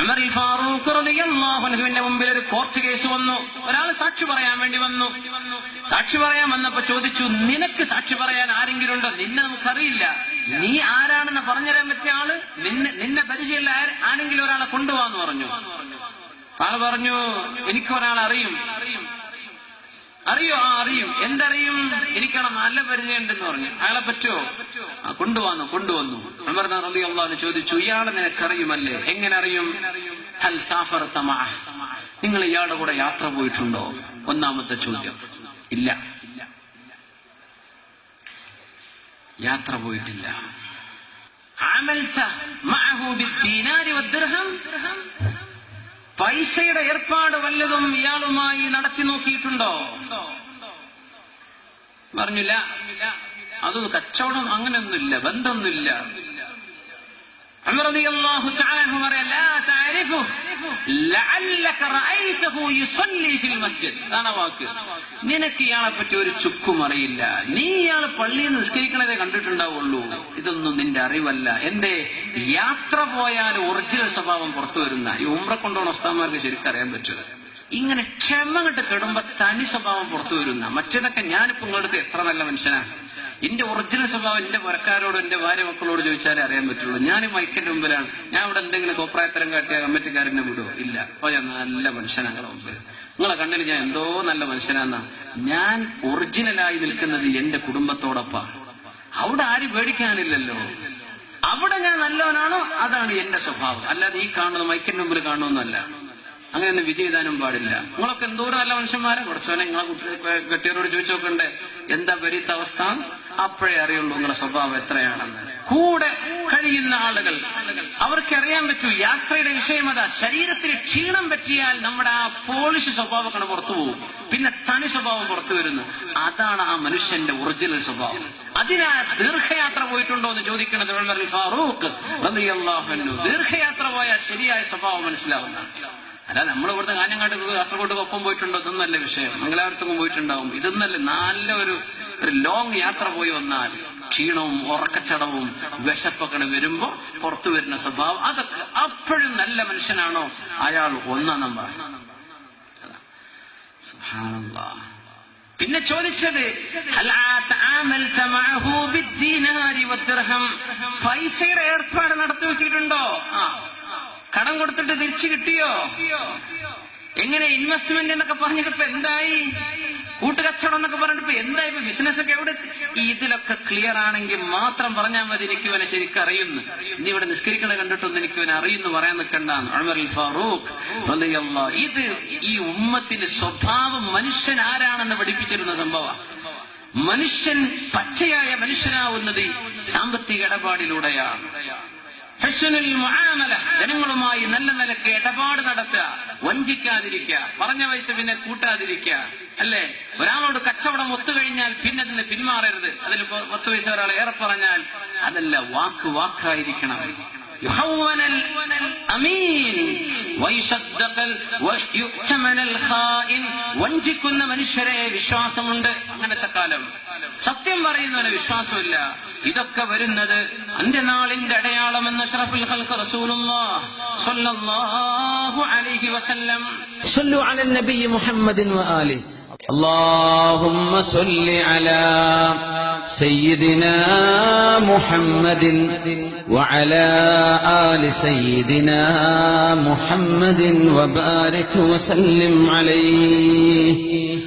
ഉമർ ഫാറൂഖ് റളിയല്ലാഹു അൻഹുവിന്റെ മുമ്പിൽ ഒരു കോർട്ട് കേസ് വന്നു. ഒരാൾ സാക്ഷി പറയാൻ വേണ്ടി വന്നു. സാക്ഷി പറയാൻ വന്നപ്പോ ചോദിച്ചു, നിനക്ക് സാക്ഷി പറയാൻ ആരെങ്കിലും ഉണ്ടോ? നിന്നെ നമുക്കറിയില്ല, നീ ആരാണെന്ന് പറഞ്ഞുതരാൻ പറ്റിയ ആള്, നിന്നെ പരിചയമുള്ള ആരെങ്കിലും ഒരാളെ കൊണ്ടുപോകാന്ന് പറഞ്ഞു. ആള് പറഞ്ഞു, എനിക്കൊരാളെ അറിയും. അറിയോ? അറിയും. എന്തറിയും? എനിക്കാണ് നല്ല പരിചയമുണ്ടെന്ന് പറഞ്ഞു. അയാളെ പറ്റുമോ? കൊണ്ടുവന്നു. ഉമർ റളിയല്ലാഹു അൻഹു ചോദിച്ചു, ഇയാളെ നിനക്കറിയുമല്ലേ? എങ്ങനെ അറിയും? ഹൽ സാഫറത മഅഹ്, നിങ്ങൾ ഇയാളുടെ കൂടെ യാത്ര പോയിട്ടുണ്ടോ? ഒന്നാമത്തെ ചോദ്യം. ഇല്ല, യാത്ര പോയിട്ടില്ല. അമൽത മഅഹു ബിദ്ദീനാരി വദ്ദിർഹം, പൈസയുടെ ഏർപ്പാട് വല്ലതും ഇയാളുമായി നടത്തി നോക്കിയിട്ടുണ്ടോ? പറഞ്ഞില്ല. അത് കച്ചവടം അങ്ങനെയൊന്നുമില്ല, ബന്ധമൊന്നുമില്ല. ഉമർ റളിയല്ലാഹു തആല അൻഹു പറയാ, ലാ തഅരിഫു ലഅല്ലക റഅയ്തഹു യുസല്ലി ഫിൽ മസ്ജിദ്. അതാണ് വാക്ക്. നിനക്ക് ഇയാളെ പറ്റി ഒരു ചുക്കും അറിയില്ല. നീ ഇയാൾ പള്ളിയിൽ നിസ്കരിക്കണതേ കണ്ടിട്ടുണ്ടാവുള്ളൂ. ഇതൊന്നും നിന്റെ അറിവല്ല. എന്റെ യാത്ര പോയാൽ ഒറിജിനൽ സ്വഭാവം പുറത്തു വരുന്ന ഈ ഉംറ കൊണ്ടുപോകുന്ന ഉസ്താദന്മാർക്ക് ശരിക്കും അറിയാൻ പറ്റുന്നത്. ഇങ്ങനെ ക്ഷമ കെട്ട് കെടുമ്പോ തനി സ്വഭാവം പുറത്തു വരുന്ന. മറ്റേതൊക്കെ ഞാനിപ്പോ നിങ്ങളുടെ എത്ര നല്ല മനുഷ്യനാണ്, എന്റെ ഒറിജിനൽ സ്വഭാവം എന്റെ പുരക്കാരോട് എന്റെ ഭാര്യ മക്കളോട് ചോദിച്ചാലേ അറിയാൻ പറ്റുള്ളൂ. ഞാൻ മൈക്കിന്റെ മുമ്പിലാണ്. ഞാൻ ഇവിടെ എന്തെങ്കിലും കോപ്രായത്തരം കാട്ടിയ കമ്മിറ്റിക്കാരനെ വിടുവോ? ഇല്ല. അപ്പൊ ഞാൻ നല്ല മനുഷ്യനാണ് നിങ്ങളെ മുമ്പിൽ. നിങ്ങളെ കണ്ണിൽ ഞാൻ എന്തോ നല്ല മനുഷ്യനാന്നാ. ഞാൻ ഒറിജിനലായി നിൽക്കുന്നത് എന്റെ കുടുംബത്തോടൊപ്പം. അവിടെ ആരും പേടിക്കാനില്ലല്ലോ. അവിടെ ഞാൻ നല്ലവനാണോ അതാണ് എന്റെ സ്വഭാവം. അല്ലാതെ ഈ കാണുന്നത് മൈക്കിന്റെ മുമ്പിൽ കാണുമെന്നല്ല. അങ്ങനെയൊന്നും വിജയിതാനും പാടില്ല. നിങ്ങളൊക്കെ എന്തോരം നല്ല മനുഷ്യന്മാരെ കുറച്ചോനെ നിങ്ങളെ കെട്ടിയവരോട് ചോദിച്ചു നോക്കണ്ടേ എന്താ വരീത്ത അവസ്ഥ? അപ്പോഴേ അറിയുള്ളൂ നിങ്ങളുടെ സ്വഭാവം എത്രയാണെന്ന്. കൂടെ കഴിയുന്ന ആളുകൾ അവർക്കറിയാൻ പറ്റൂ. യാത്രയുടെ വിഷയം അതാ. ശരീരത്തിന് ക്ഷീണം പറ്റിയാൽ നമ്മുടെ ആ പോളിഷ് സ്വഭാവമാണ് പുറത്തു പോകും. പിന്നെ തനി സ്വഭാവം പുറത്തു വരുന്നു. അതാണ് ആ മനുഷ്യന്റെ ഒറിജിനൽ സ്വഭാവം. അതിനാ ദീർഘയാത്ര പോയിട്ടുണ്ടോ എന്ന് ചോദിക്കുന്നത് ഉമർ ഫാറൂഖ് റളിയല്ലാഹു അൻഹു. ദീർഘയാത്ര പോയാൽ ശരിയായ സ്വഭാവം മനസ്സിലാവുന്ന. അല്ല നമ്മൾ ഇവിടുത്തെ കാഞ്ഞങ്ങാട്ട് കാസർഗോഡ് ഒപ്പം പോയിട്ടുണ്ടോ? ഇതൊന്നല്ല വിഷയം. മംഗലാപുരത്തേക്കും പോയിട്ടുണ്ടാവും. ഇതൊന്നല്ല. നല്ല ഒരു ലോങ് യാത്ര പോയി വന്നാൽ ക്ഷീണവും ഉറക്കച്ചടവും വിശപ്പൊക്കെ വരുമ്പോ പുറത്തു വരുന്ന സ്വഭാവം, അതൊക്കെ അപ്പോഴും നല്ല മനുഷ്യനാണോ അയാൾ ഒന്നാം നമ്പർ. സുബ്ഹാനല്ലാഹ്. പിന്നെ ചോദിച്ചത് പൈസയുടെ ഏർപ്പാട് നടത്തി വെച്ചിട്ടുണ്ടോ? കടം കൊടുത്തിട്ട് തിരിച്ചു കിട്ടിയോ? എങ്ങനെ ഇൻവെസ്റ്റ്മെന്റ് എന്നൊക്കെ പറഞ്ഞിട്ടിപ്പോ എന്തായി? കൂട്ടുകച്ചവടം എന്നൊക്കെ പറഞ്ഞിട്ട് എന്തായി? ഇപ്പൊ ബിസിനസ് ഒക്കെ എവിടെ? ഇതിലൊക്കെ ക്ലിയർ ആണെങ്കിൽ മാത്രം പറഞ്ഞാൽ മതി. എനിക്ക് ഇവനെ ശരിക്കും അറിയുന്നു. ഇനി ഇവിടെ നിസ്കരിക്കണ കണ്ടിട്ടൊന്നും എനിക്ക് ഇവനെ അറിയുന്നു പറയാൻ നിൽക്കണ്ടാന്ന് ഉമർ ഫാറൂഖ് റളിയല്ലാഹു. ഇത് ഈ ഉമ്മത്തിന്റെ സ്വഭാവം, മനുഷ്യൻ ആരാണെന്ന് പഠിപ്പിച്ചിരുന്ന സംഭവം. മനുഷ്യൻ പച്ചയായ മനുഷ്യനാവുന്നത് സാമ്പത്തിക ഇടപാടിലൂടെയാണ്. ഹുസ്നുൽ മുആമല, ജനങ്ങളുമായി നല്ല നിലയ്ക്ക് ഇടപാട് നടത്തുക, വഞ്ചിക്കാതിരിക്കുക, പറഞ്ഞ പൈസ പിന്നെ കൂട്ടാതിരിക്കുക. അല്ലേ? ഒരാളോട് കച്ചവടം ഒത്തുകഴിഞ്ഞാൽ പിന്നെ അതിന് പിന്മാറരുത്. അതിന് 10 പൈസ ഒരാൾ ഏറെ പറഞ്ഞാൽ അതല്ല, വാക്കായിരിക്കണം. വഞ്ചിക്കുന്ന മനുഷ്യരെ വിശ്വാസമുണ്ട്. അങ്ങനത്തെ കാലം. സത്യം പറയുന്നവന് വിശ്വാസമില്ല. ഇതൊക്കെ വരുന്നത് അന്ത്യനാളിന്റെ അടയാളമെന്ന് അഷ്റഫുൽ ഖൽഖ് റസൂലുള്ളാഹി സ്വല്ലല്ലാഹു അലൈഹി വസല്ലം. صلوا على النبي محمد وآله. اللهم صل على سيدنا محمد وعلى آل سيدنا محمد وبارك وسلم عليه.